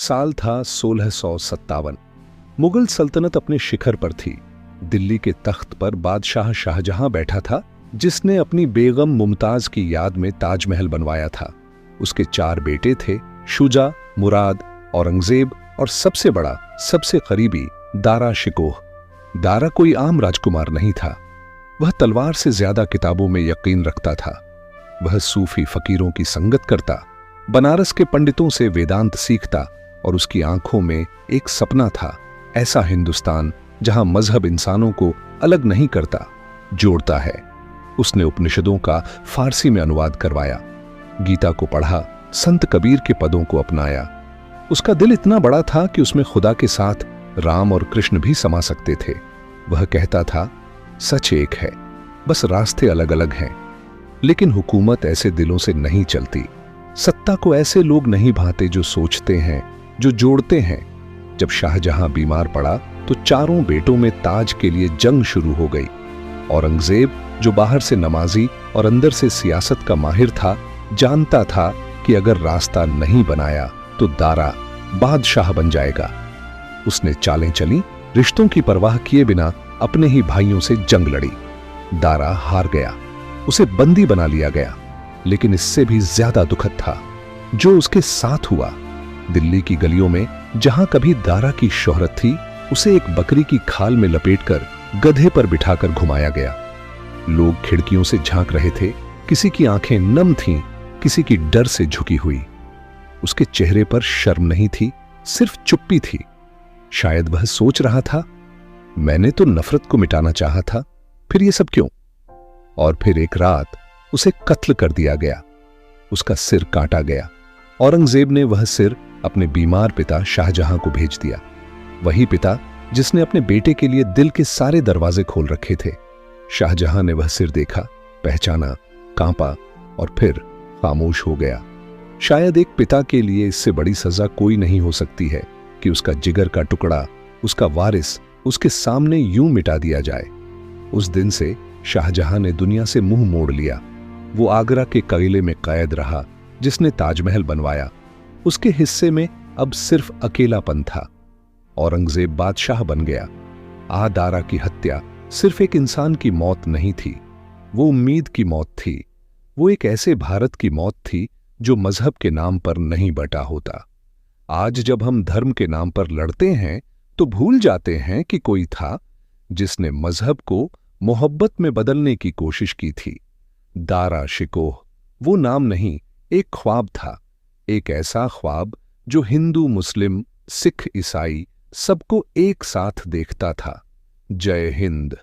साल था 1657। मुगल सल्तनत अपने शिखर पर थी। दिल्ली के तख्त पर बादशाह शाहजहां बैठा था, जिसने अपनी बेगम मुमताज की याद में ताजमहल बनवाया था। उसके 4 बेटे थे, शुजा, मुराद, औरंगजेब और सबसे बड़ा, सबसे करीबी दारा शिकोह। दारा कोई आम राजकुमार नहीं था। वह तलवार से ज्यादा किताबों में यकीन रखता था। वह सूफी फकीरों की संगत करता, बनारस के पंडितों से वेदांत सीखता और उसकी आंखों में एक सपना था, ऐसा हिंदुस्तान जहां मजहब इंसानों को अलग नहीं करता, जोड़ता है। उसने उपनिषदों का फारसी में अनुवाद करवाया, गीता को पढ़ा, संत कबीर के पदों को अपनाया। उसका दिल इतना बड़ा था कि उसमें खुदा के साथ राम और कृष्ण भी समा सकते थे। वह कहता था, सच एक है, बस रास्ते अलग अलग हैं। लेकिन हुकूमत ऐसे दिलों से नहीं चलती। सत्ता को ऐसे लोग नहीं भाते जो सोचते हैं, जो जोड़ते हैं। जब शाहजहां बीमार पड़ा तो 4 बेटों में ताज के लिए जंग शुरू हो गई। औरंगजेब, जो बाहर से नमाजी और अंदर से सियासत का माहिर था, जानता था कि अगर रास्ता नहीं बनाया तो दारा बादशाह बन जाएगा। उसने चालें चली, रिश्तों की परवाह किए बिना अपने ही भाइयों से जंग लड़ी। दारा हार गया, उसे बंदी बना लिया गया। लेकिन इससे भी ज्यादा दुखद था जो उसके साथ हुआ। दिल्ली की गलियों में जहां कभी दारा की शोहरत थी, उसे एक बकरी की खाल में लपेटकर गधे पर बिठाकर घुमाया गया। लोग खिड़कियों से झांक रहे थे, किसी की आंखें नम थीं, किसी की डर से झुकी हुई। उसके चेहरे पर शर्म नहीं थी, सिर्फ चुप्पी थी। शायद वह सोच रहा था, मैंने तो नफरत को मिटाना चाहा था, फिर ये सब क्यों? और फिर एक रात उसे कत्ल कर दिया गया। उसका सिर काटा गया। औरंगजेब ने वह सिर अपने बीमार पिता शाहजहां को भेज दिया। वही पिता जिसने अपने बेटे के लिए दिल के सारे दरवाजे खोल रखे थे। शाहजहां ने वह सिर देखा, पहचाना, कांपा और फिर खामोश हो गया। शायद एक पिता के लिए इससे बड़ी सजा कोई नहीं हो सकती है कि उसका जिगर का टुकड़ा, उसका वारिस उसके सामने यूं मिटा दिया जाए। उस दिन से शाहजहां ने दुनिया से मुंह मोड़ लिया। वो आगरा के किले में कैद रहा, जिसने ताजमहल बनवाया। उसके हिस्से में अब सिर्फ अकेलापन था। औरंगजेब बादशाह बन गया। दारा की हत्या सिर्फ एक इंसान की मौत नहीं थी, वो उम्मीद की मौत थी। वो एक ऐसे भारत की मौत थी जो मजहब के नाम पर नहीं बटा होता। आज जब हम धर्म के नाम पर लड़ते हैं तो भूल जाते हैं कि कोई था जिसने मजहब को मोहब्बत में बदलने की कोशिश की थी। दारा शिकोह वो नाम नहीं, एक ख्वाब था। एक ऐसा ख्वाब जो हिंदू, मुस्लिम, सिख, ईसाई सबको एक साथ देखता था। जय हिंद।